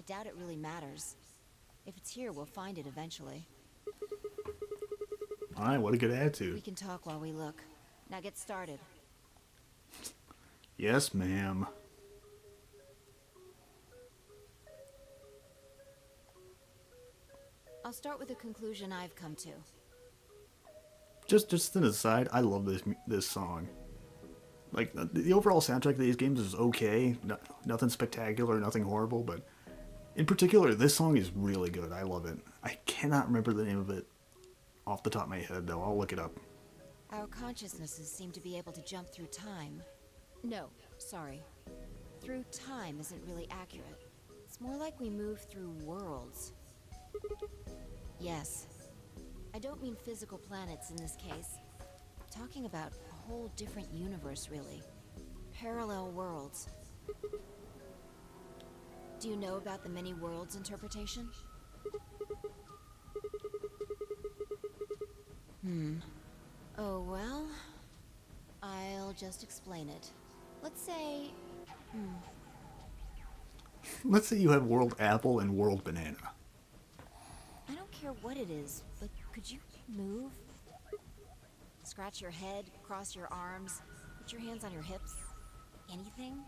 I doubt it really matters. If it's here, we'll find it eventually. Alright, what a good We attitude. can talk while we look. Now get started. Yes, ma'am. I'll start with a conclusion I've come to. Just an aside, I love this song. Like the overall soundtrack of these games is okay, nothing spectacular, nothing horrible, but in particular, this song is really good. I love it. I cannot remember the name of it off the top of my head, though. I'll look it up. Our consciousnesses seem to be able to jump through time. No, sorry. Through time isn't really accurate. It's more like we move through worlds. Yes. I don't mean physical planets in this case. I'm talking about a whole different universe, really. Parallel worlds. Do you know about the many worlds interpretation? Oh, well, I'll just explain it. Let's say, Let's say you have World Apple and World Banana. I don't care what it is, but could you move? Scratch your head, cross your arms, put your hands on your hips? Anything?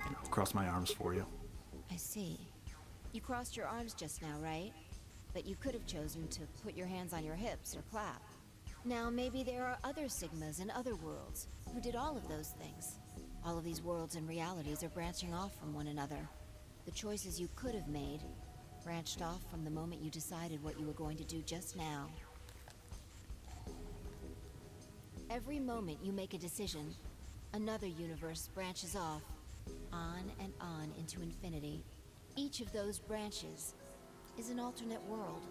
I'll cross my arms for you. I see. You crossed your arms just now, right? But you could have chosen to put your hands on your hips or clap. Now, maybe there are other Sigmas in other worlds who did all of those things. All of these worlds and realities are branching off from one another. The choices you could have made branched off from the moment you decided what you were going to do just now. Every moment you make a decision, another universe branches off, on and on into infinity. Each of those branches is an alternate world.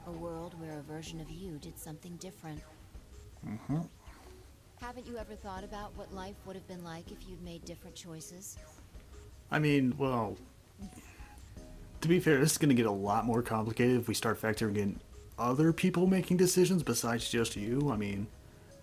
A world where a version of you did something different. Haven't you ever thought about what life would have been like if you'd made different choices? I mean, well, to be fair, this is going to get a lot more complicated if we start factoring in other people making decisions besides just you. I mean,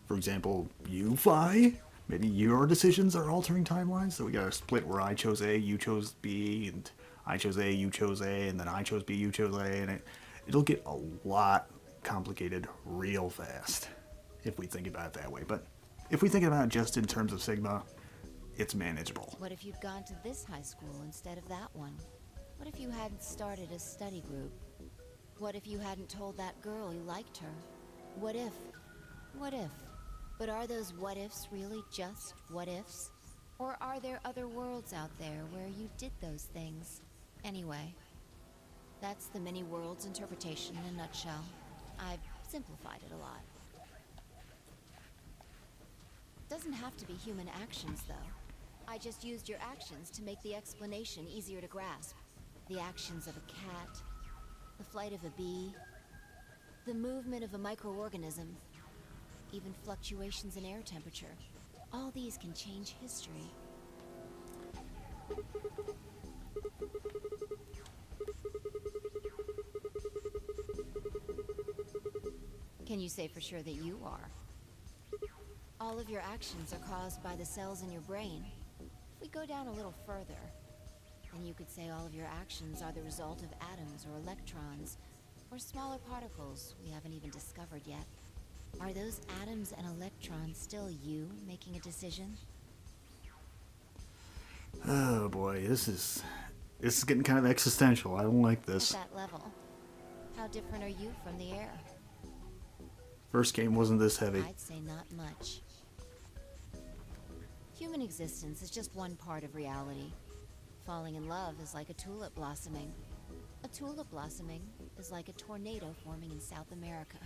for example, you, Vi. Maybe your decisions are altering timelines, so we got a split where I chose A, you chose B, and I chose A, you chose A, and then I chose B, you chose A, and it'll get a lot complicated real fast if we think about it that way. But if we think about it just in terms of Sigma, it's manageable. What if you'd gone to this high school instead of that one? What if you hadn't started a study group? What if you hadn't told that girl you liked her? What if? What if? But are those what ifs really just what ifs? Or are there other worlds out there where you did those things? Anyway, that's the many worlds interpretation in a nutshell. I've simplified it a lot. Doesn't have to be human actions, though. I just used your actions to make the explanation easier to grasp. The actions of a cat, the flight of a bee, the movement of a microorganism, even fluctuations in air temperature. All these can change history. Can you say for sure that you are? All of your actions are caused by the cells in your brain. If we go down a little further, then you could say all of your actions are the result of atoms or electrons, or smaller particles we haven't even discovered yet. Are those atoms and electrons still you making a decision? Oh boy, this is getting kind of existential. I don't like At this. that level, how different are you from the air? First game wasn't this heavy. I'd say not much. Human existence is just one part of reality. Falling in love is like a tulip blossoming. A tulip blossoming is like a tornado forming in South America.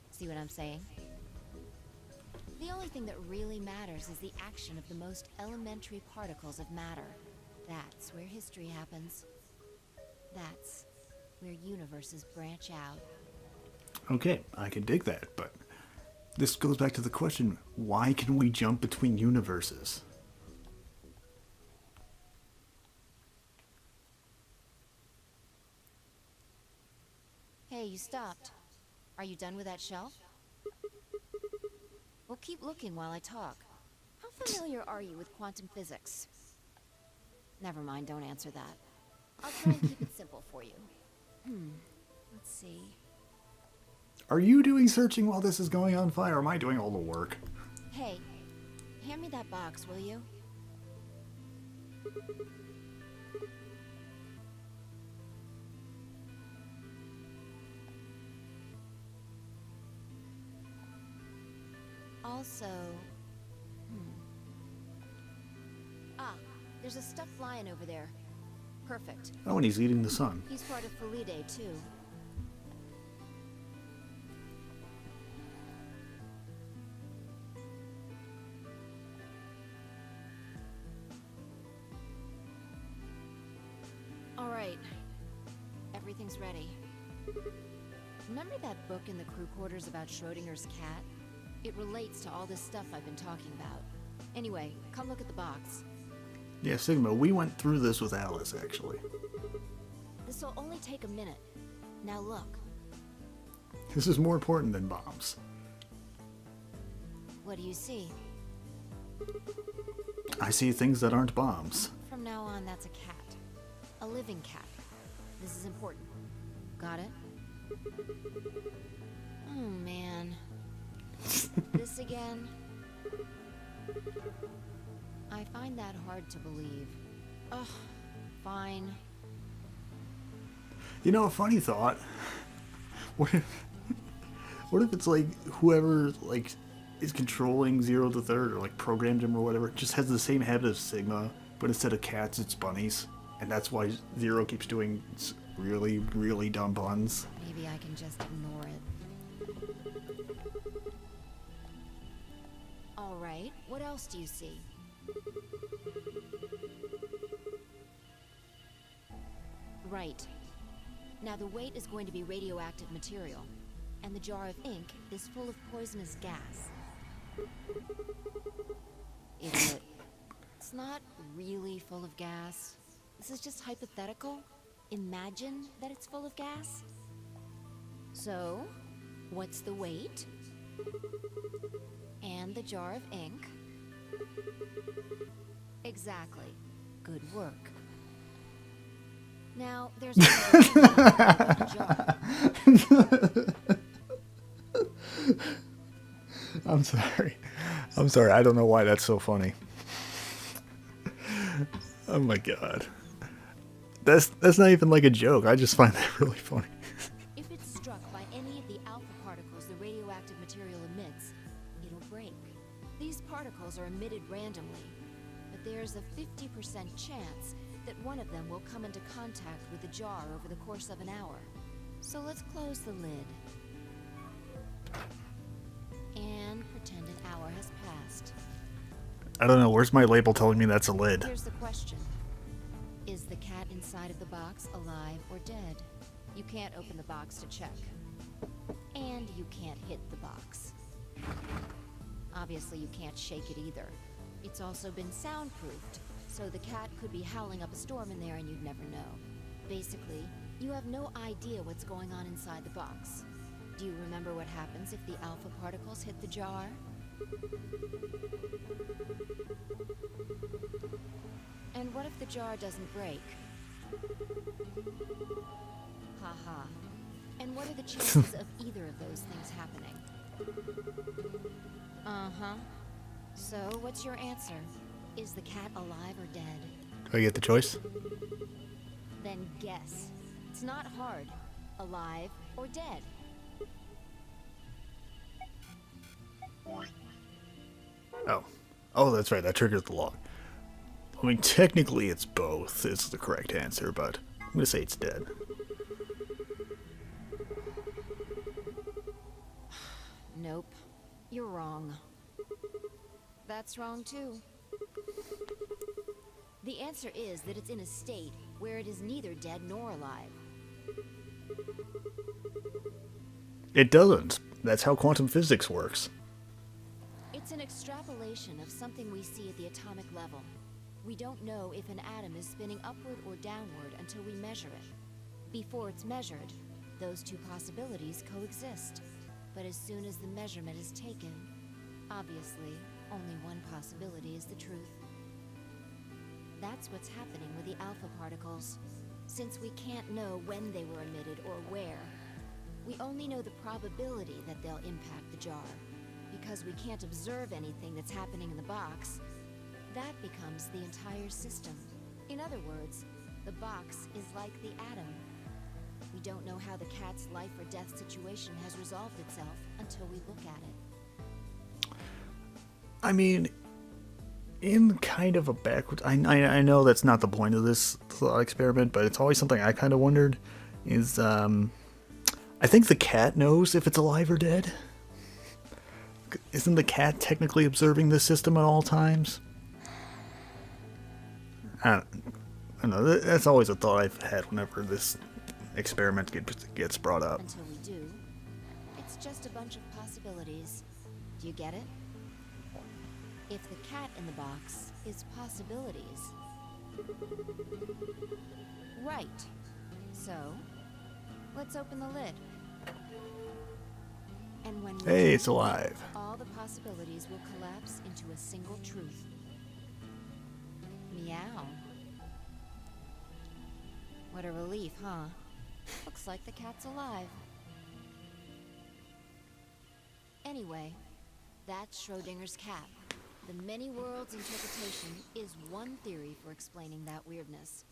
See what I'm saying? The only thing that really matters is the action of the most elementary particles of matter. That's where history happens. That's where universes branch out. Okay, I can dig that, but this goes back to the question, why can we jump between universes? Hey, you stopped. Are you done with that shelf? Well, keep looking while I talk. How familiar are you with quantum physics? Never mind, don't answer that. I'll try and keep it simple for you. Let's see. Are you doing searching while this is going on fire, or am I doing all the work? Hey, hand me that box, will you? Also... Ah, there's a stuffed lion over there. Perfect. Oh, and he's eating the sun. He's part of Felidae, too. Alright. Everything's ready. Remember that book in the crew quarters about Schrödinger's cat? It relates to all this stuff I've been talking about. Anyway, come look at the box. Yeah, Sigma, we went through this with Alice, actually. This'll only take a minute. Now look. This is more important than bombs. What do you see? I see things that aren't bombs. From now on, that's a cat. A living cat. This is important. Got it? Oh, man. This again? I find that hard to believe. Ugh, fine. You know, a funny thought. What if it's like whoever like is controlling Zero the Third or like programmed him or whatever just has the same habit as Sigma, but instead of cats, it's bunnies, and that's why Zero keeps doing really, really dumb puns. Maybe I can just ignore it. All right, what else do you see? Right. Now the weight is going to be radioactive material, and the jar of ink is full of poisonous gas. Idiot. It's not really full of gas. This is just hypothetical. Imagine that it's full of gas. So, what's the weight? And the jar of ink? Exactly. Good work. Now, there's one jar. I'm sorry. I'm sorry. I don't know why that's so funny. Oh my god. That's not even like a joke. I just find that really funny. If it's struck by any of the alpha particles the radioactive material emits, it'll break. These particles are emitted randomly, but there's a 50% chance that one of them will come into contact with the jar over the course of an hour. So let's close the lid. And pretend an hour has passed. I don't know. Where's my label telling me that's a lid? Here's the question. Is the cat inside of the box alive or dead? You can't open the box to check. And you can't hit the box. Obviously, you can't shake it either. It's also been soundproofed, so the cat could be howling up a storm in there and you'd never know. Basically, you have no idea what's going on inside the box. Do you remember what happens if the alpha particles hit the jar? And what if the jar doesn't break? Haha. And what are the chances of either of those things happening? Uh-huh. So, what's your answer? Is the cat alive or dead? Do I get the choice? Then guess. It's not hard. Alive or dead? Oh, that's right. That triggers the log. I mean, technically it's both is the correct answer, but I'm going to say it's dead. Nope. You're wrong. That's wrong too. The answer is that it's in a state where it is neither dead nor alive. It doesn't. That's how quantum physics works. It's an extrapolation of something we see at the atomic level. We don't know if an atom is spinning upward or downward until we measure it. Before it's measured, those two possibilities coexist. But as soon as the measurement is taken, Obviously, only one possibility is the truth. That's what's happening with the alpha particles. Since we can't know when they were emitted or where, we only know the probability that they'll impact the jar. Because we can't observe anything that's happening in the box, that becomes the entire system. In other words, the box is like the atom. We don't know how the cat's life or death situation has resolved itself until we look at it. I mean, in kind of a backwards... I know that's not the point of this thought experiment, but it's always something I kind of wondered, is, I think the cat knows if it's alive or dead. Isn't the cat technically observing the system at all times? I don't know. That's always a thought I've had whenever this experiment gets brought up. Until we do, it's just a bunch of possibilities. Do you get it? If the cat in the box is possibilities. Right. So, let's open the lid. And when we Hey, it's alive. all the possibilities will collapse into a single truth. Meow. What a relief, huh? Looks like the cat's alive. Anyway, that's Schrödinger's cat. The many worlds interpretation is one theory for explaining that weirdness.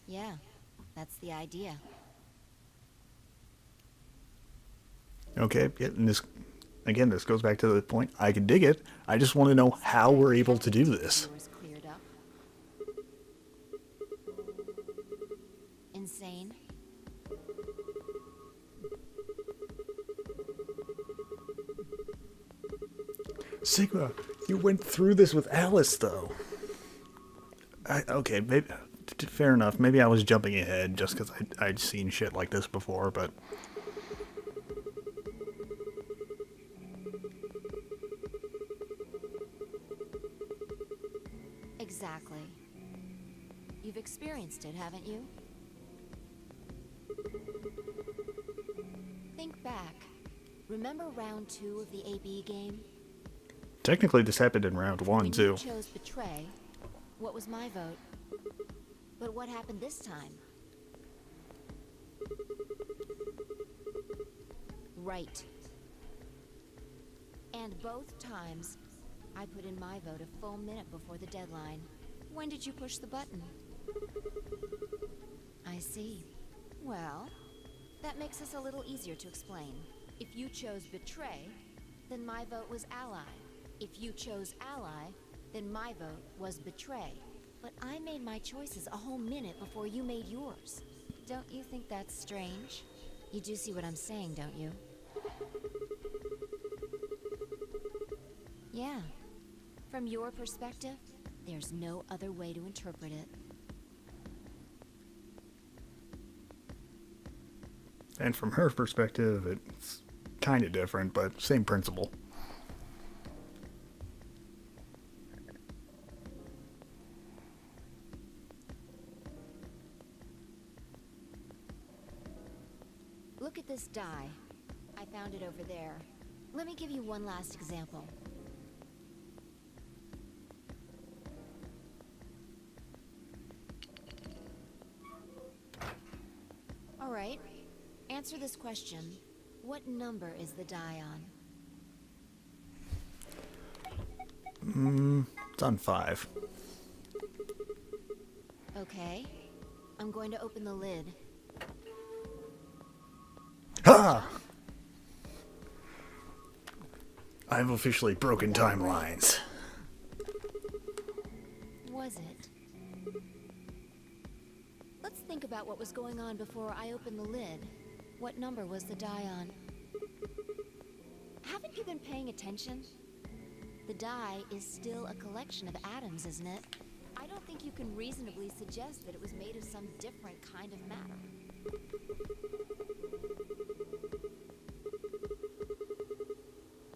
Yeah, that's the idea. Okay, yeah, and this goes back to the point. I can dig it. I just want to know how we're able to do this. Cleared up. Insane. Sigma, you went through this with Alice, though. Okay, maybe, fair enough. Maybe I was jumping ahead just because I'd seen shit like this before, but... Exactly. You've experienced it, haven't you? Think back. Remember round 2 of the AB game? Technically, this happened in round 1, When too. you chose betray, what was my vote? But what happened this time? Right. And both times, I put in my vote a full minute before the deadline. When did you push the button? I see. Well, that makes us a little easier to explain. If you chose betray, then my vote was ally. If you chose ally, then my vote was betray. But I made my choices a whole minute before you made yours. Don't you think that's strange? You do see what I'm saying, don't you? Yeah. From your perspective, there's no other way to interpret it. And from her perspective, it's kind of different, but same principle. Look at this die. I found it over there. Let me give you one last example. All right. Answer this question. What number is the die on? It's on 5. Okay. I'm going to open the lid. Ha! I've officially broken timelines. Was it? Let's think about what was going on before I opened the lid. What number was the die on? Haven't you been paying attention? The die is still a collection of atoms, isn't it? I don't think you can reasonably suggest that it was made of some different kind of matter.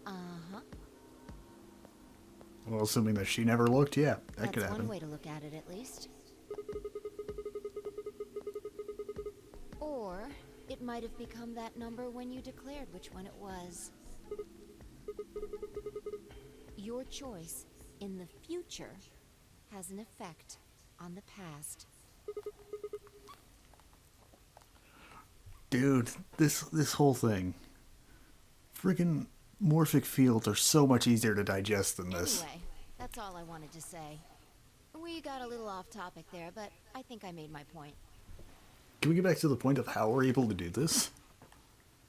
Uh-huh. Well, assuming that she never looked, yeah, that could That's happen. one way to look at it, at least. Or It might have become that number when you declared which one it was. Your choice in the future has an effect on the past. Dude, this whole thing. Freaking morphic fields are so much easier to digest than this. Anyway, that's all I wanted to say. We got a little off topic there, but I think I made my point. Can we get back to the point of how we're able to do this?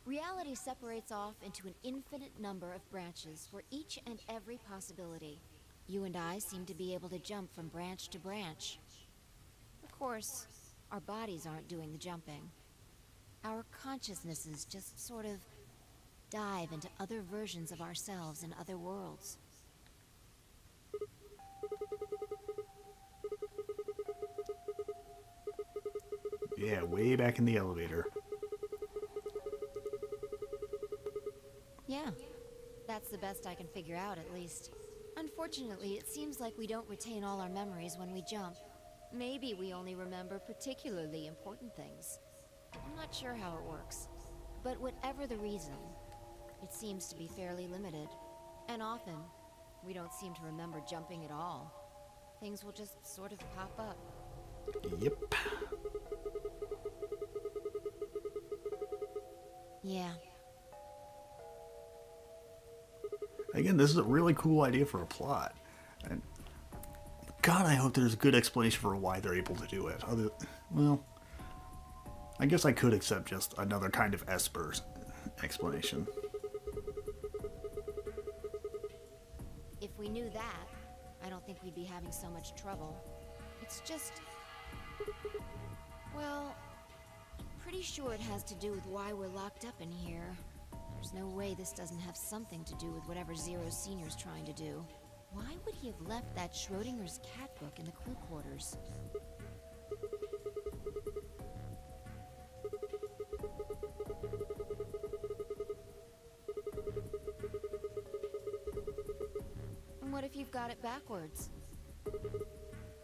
Reality separates off into an infinite number of branches for each and every possibility. You and I seem to be able to jump from branch to branch. Of course, our bodies aren't doing the jumping. Our consciousnesses just sort of dive into other versions of ourselves in other worlds. Yeah, way back in the elevator. Yeah, that's the best I can figure out, at least. Unfortunately, it seems like we don't retain all our memories when we jump. Maybe we only remember particularly important things. I'm not sure how it works. But whatever the reason, it seems to be fairly limited. And often, we don't seem to remember jumping at all. Things will just sort of pop up. Yep. Yeah. Again, this is a really cool idea for a plot. And God, I hope there's a good explanation for why they're able to do it. Well, I guess I could accept just another kind of Esper explanation. If we knew that, I don't think we'd be having so much trouble. It's just... well, I'm pretty sure it has to do with why we're locked up in here. There's no way this doesn't have something to do with whatever Zero Senior's trying to do. Why would he have left that Schrödinger's cat book in the crew quarters? And what if you've got it backwards?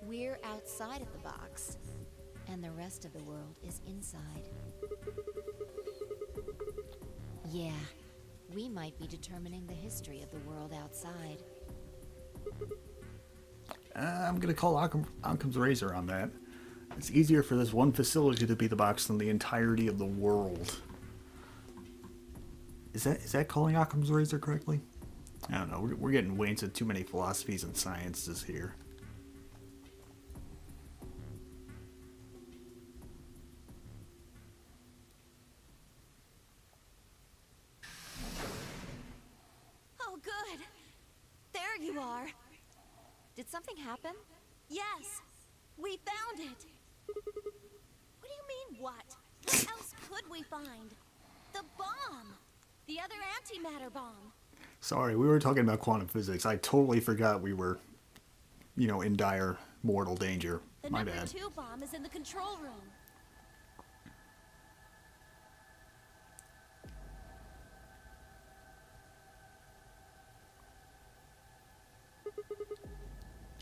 We're outside of the box, and the rest of the world is inside. Yeah, we might be determining the history of the world outside. I'm gonna call Occam's razor on that. It's easier for this one facility to be the box than the entirety of the world. Is that calling Occam's razor correctly? I don't know. We're getting way into too many philosophies and sciences here. Oh, good. There you are. Did something happen? Yes, we found it. What do you mean, what? What else could we find? The bomb! The other antimatter bomb. Sorry, we were talking about quantum physics. I totally forgot we were, in dire mortal danger. The My number bad. 2 bomb is in the control room.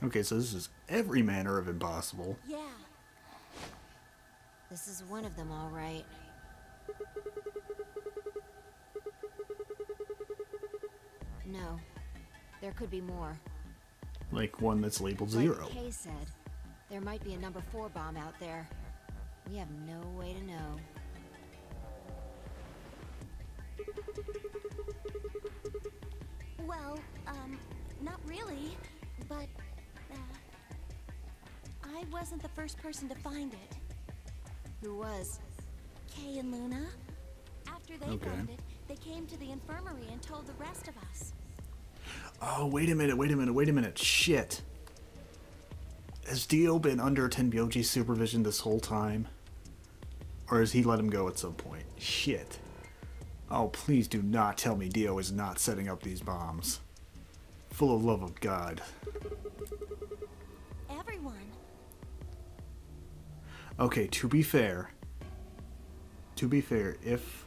Okay, so this is every manner of impossible. Yeah, This is one of them, all right. No, there could be more. Like one that's labeled Like 0. Kay said, there might be a number 4 bomb out there. We have no way to know. well, not really, but, I wasn't the first person to find it. Who was? Kay and Luna. After they Okay. found it, they came to the infirmary and told the rest of us. Oh, wait a minute. Shit. Has Dio been under Tenbyoji's supervision this whole time? Or has he let him go at some point? Shit. Oh, please do not tell me Dio is not setting up these bombs. Full of love of God. Everyone. Okay, to be fair, if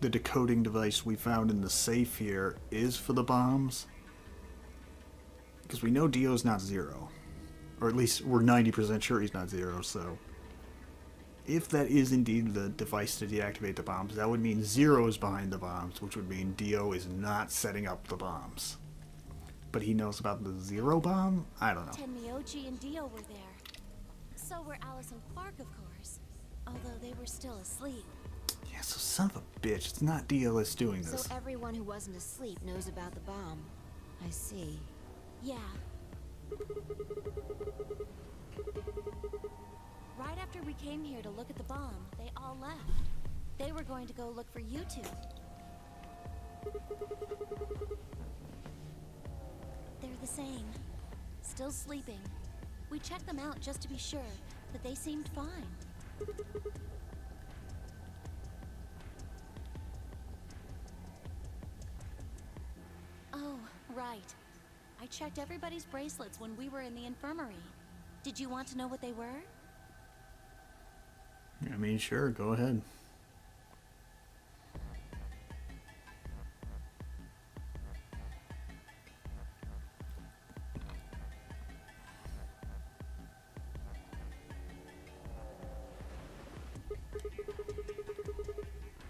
the decoding device we found in the safe here is for the bombs, because we know Dio's not 0, or at least we're 90% sure he's not 0, so if that is indeed the device to deactivate the bombs, that would mean Zero is behind the bombs, which would mean Dio is not setting up the bombs. But he knows about the Zero bomb? I don't know. Tenmyoji and Dio were there. So were Alice and Quark, of course. Although they were still asleep. Yeah, so son of a bitch, it's not Dio that's doing this. So everyone who wasn't asleep knows about the bomb. I see. Yeah. Right after we came here to look at the bomb, they all left. They were going to go look for you two. They're the same. Still sleeping. We checked them out just to be sure, but they seemed fine. Oh, right. I checked everybody's bracelets when we were in the infirmary. Did you want to know what they were? I mean, sure, go ahead.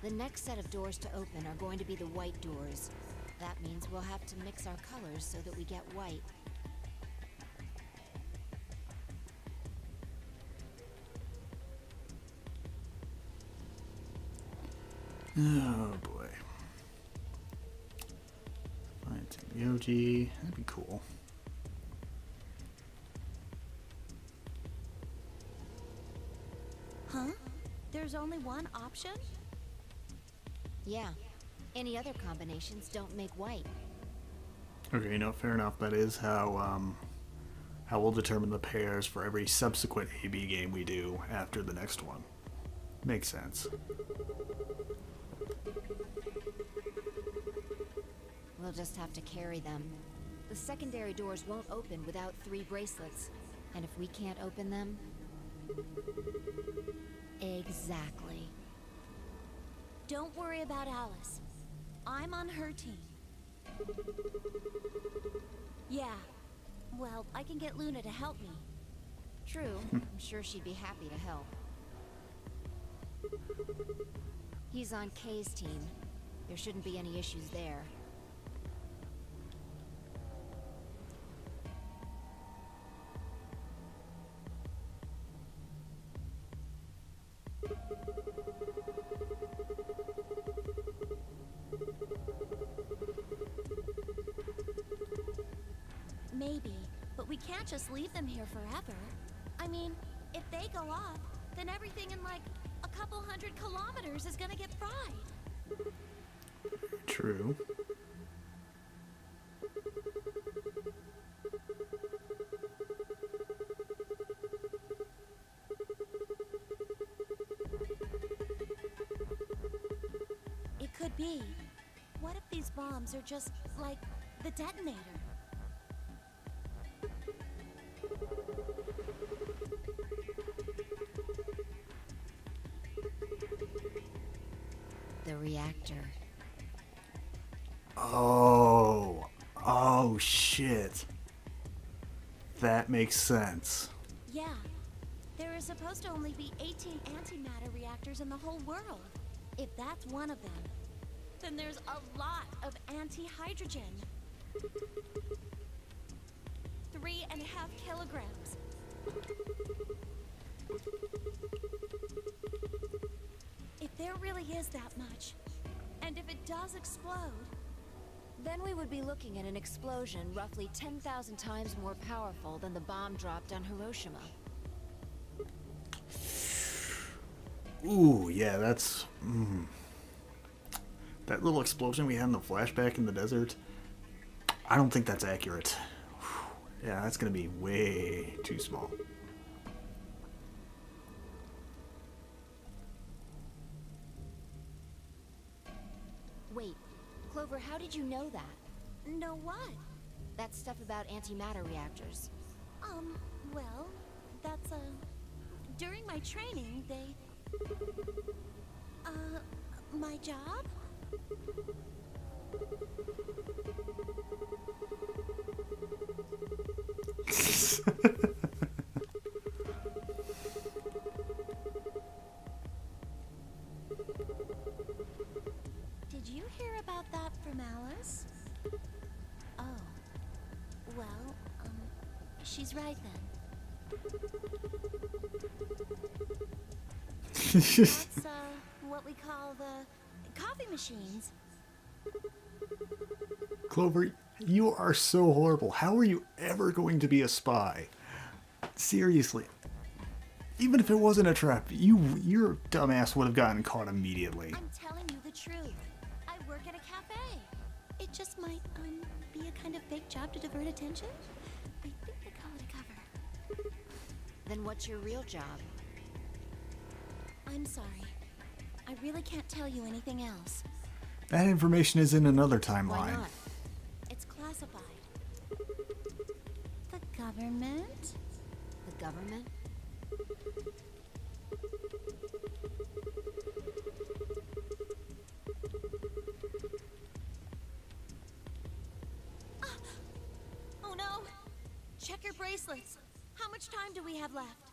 The next set of doors to open are going to be the white doors. That means we'll have to mix our colors so that we get white. Oh boy. Find Tenmyoji. That'd be cool. Huh? There's only one option? Yeah. Any other combinations don't make white. Okay, you know, fair enough. That is how we'll determine the pairs for every subsequent AB game we do after the next one. Makes sense. We'll just have to carry them. The secondary doors won't open without 3 bracelets. And if we can't open them... Exactly. Don't worry about Alice. I'm on her team. Yeah. Well, I can get Luna to help me. True. I'm sure she'd be happy to help. He's on Kay's team. There shouldn't be any issues there. Maybe, but we can't just leave them here forever. I mean, if they go off, then everything in like a couple 100 kilometers is gonna get fried. True. It could be. What if these bombs are just like the detonator? The reactor. Oh shit. That makes sense. Yeah. There is supposed to only be 18 antimatter reactors in the whole world. If that's one of them, then there's a lot of anti-hydrogen. 3.5 kilograms. If there really is that much, and if it does explode, Then we would be looking at an explosion roughly 10,000 times more powerful than the bomb dropped on Hiroshima. Ooh, yeah, that's... That little explosion we had in the flashback in the desert, I don't think that's accurate. Yeah, that's gonna be way too small. Wait, Clover, how did you know that? know what? That stuff about antimatter reactors. Well, that's, during my training, they... my job? hear about that from Alice? Oh. Well, she's right then. That's, what we call the coffee machines. Clover, you are so horrible. How are you ever going to be a spy? Seriously. Even if it wasn't a trap, your dumbass would have gotten caught immediately. I'm telling you the truth. I work at a cafe. It just might, be a kind of fake job to divert attention. I think they call it a cover. Then what's your real job? I'm sorry. I really can't tell you anything else. That information is in another Why timeline. not? It's classified. The government? The government? Oh no! Check your bracelets. How much time do we have left?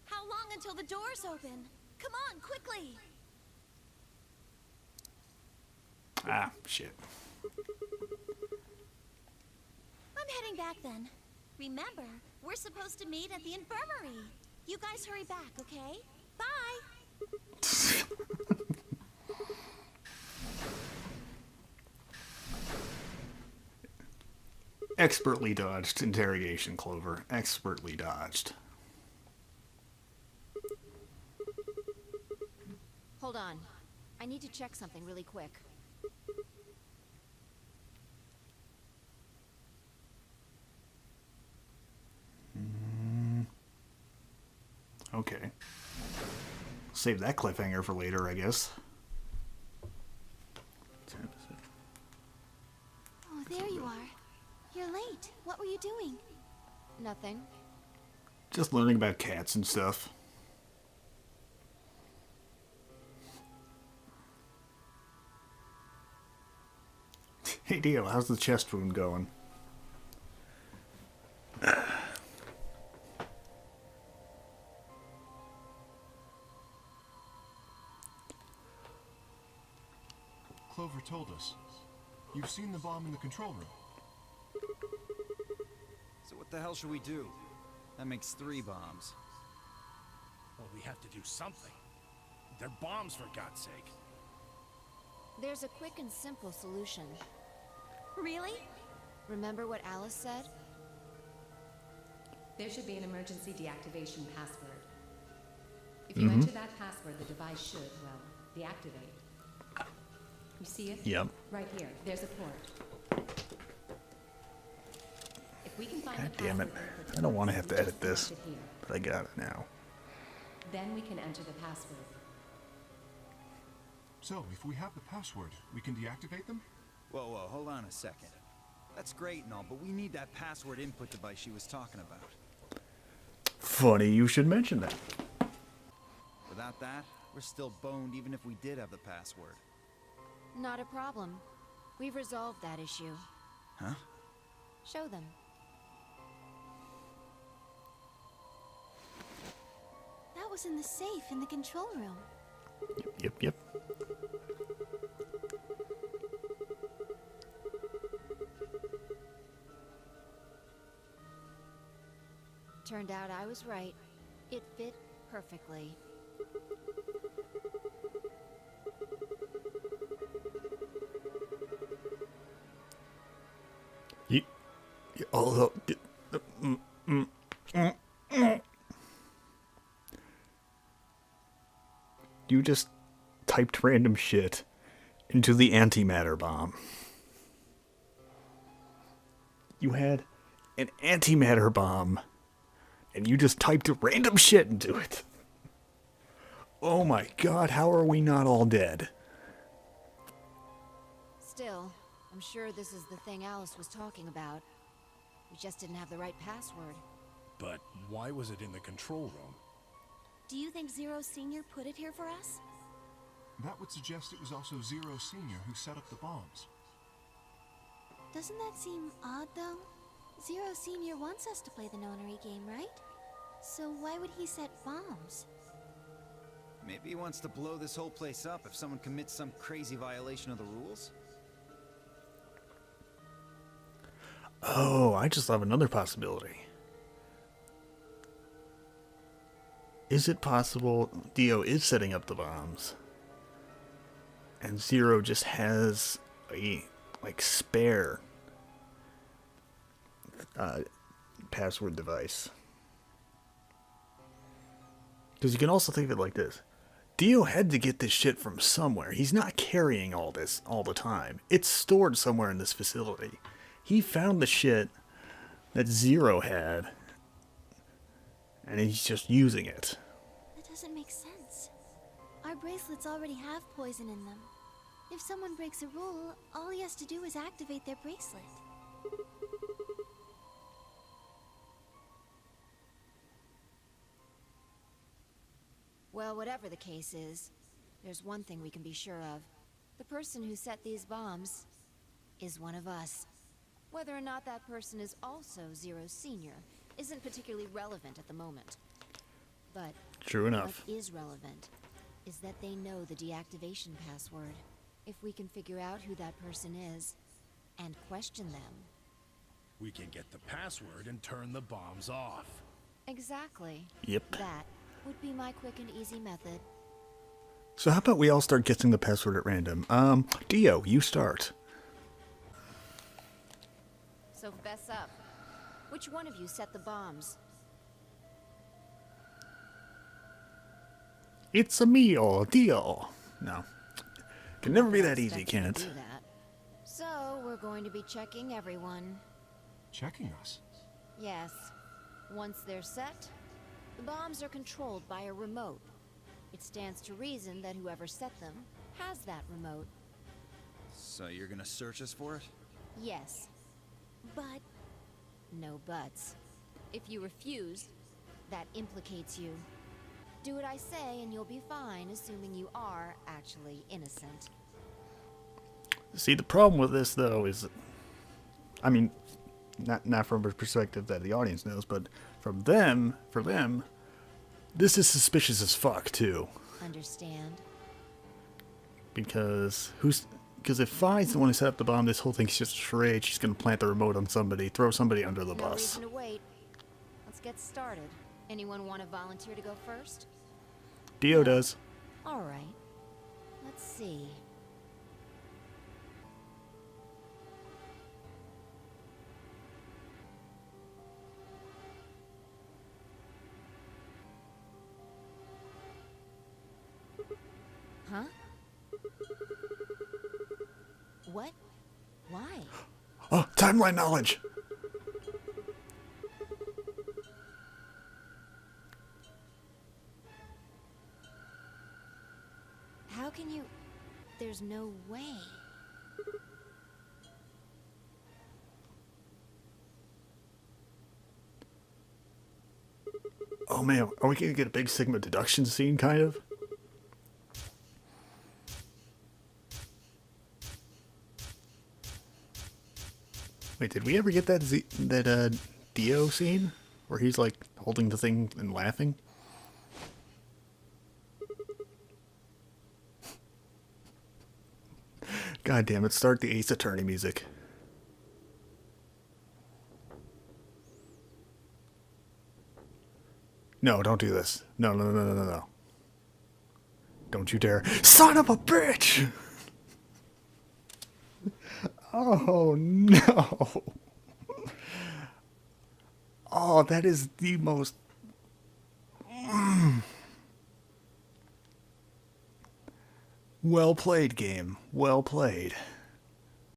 How long until the doors open? Come on, quickly! Ah, shit. I'm heading back then. Remember, we're supposed to meet at the infirmary. You guys hurry back, okay? Bye! Expertly dodged interrogation, Clover. Expertly dodged. Hold on. I need to check something really quick. Okay. Save that cliffhanger for later, I guess. Oh, there you are. You're late. What were you doing? Nothing. Just learning about cats and stuff. Hey Dio, how's the chest wound going? Clover told us. You've seen the bomb in the control room. So what the hell should we do? That makes 3 bombs. Well, we have to do something. They're bombs, for God's sake. There's a quick and simple solution. Really? Remember what Alice said? There should be an emergency deactivation password. If you enter that password, the device should, well, deactivate. You see it? Yep. Right here. There's a port. If we can find God the damn it. password input I don't want to have device, to we edit just this, connect it here. but I got it now. Then we can enter the password. So, if we have the password, we can deactivate them? Whoa, whoa, hold on a second. That's great and all, but we need that password input device she was talking about. Funny you should mention that. Without that, we're still boned even if we did have the password. Not a problem. We've resolved that issue. Huh? Show them. That was in the safe in the control room. Yep. Turned out I was right. It fit perfectly. Although, you just typed random shit into the antimatter bomb. You had an antimatter bomb, and you just typed random shit into it. Oh my god, how are we not all dead? Still, I'm sure this is the thing Alice was talking about. We just didn't have the right password. But why was it in the control room? Do you think Zero Senior put it here for us? That would suggest it was also Zero Senior who set up the bombs. Doesn't that seem odd, though? Zero Senior wants us to play the nonary game, right? So why would he set bombs? Maybe he wants to blow this whole place up if someone commits some crazy violation of the rules? Oh, I just have another possibility. Is it possible Dio is setting up the bombs and Zero just has a spare password device? Because you can also think of it like this. Dio had to get this shit from somewhere. He's not carrying all this all the time. It's stored somewhere in this facility. He found the shit that Zero had, and he's just using it. That doesn't make sense. Our bracelets already have poison in them. If someone breaks a rule, all he has to do is activate their bracelet. Well, whatever the case is, there's one thing we can be sure of. The person who set these bombs is one of us. Whether or not that person is also Zero Senior isn't particularly relevant at the moment. But True enough. what is relevant is that they know the deactivation password. If we can figure out who that person is and question them. We can get the password and turn the bombs off. Exactly. Yep. That would be my quick and easy method. So how about we all start guessing the password at random? Dio, you start. So fess up. Which one of you set the bombs? It's a mio, Dio. No. Can never be that easy, can it? Do that. So we're going to be checking everyone. Checking us? Yes. Once they're set, the bombs are controlled by a remote. It stands to reason that whoever set them has that remote. So you're gonna search us for it? Yes. But no buts. If you refuse, that implicates you. Do what I say and you'll be fine, assuming you are actually innocent. See, the problem with this, though, is... I mean, not from a perspective that the audience knows, but for them, this is suspicious as fuck, too. Understand? Because if Fi's the one who set up the bomb, this whole thing's just a charade. She's gonna plant the remote on somebody, throw somebody under the No bus. reason to wait. Let's get started. Anyone want to volunteer to go first? Dio does. All right. Let's see. Huh? What? Why? Oh, timeline knowledge! How can you... There's no way. Oh man, are we gonna get a big Sigma deduction scene, kind of? Wait, did we ever get that Dio scene? Where he's like holding the thing and laughing? God damn it, start the Ace Attorney music. No, don't do this. No. Don't you dare. Son of a bitch! Oh, no. Oh, that is the most... Well played, game. Well played.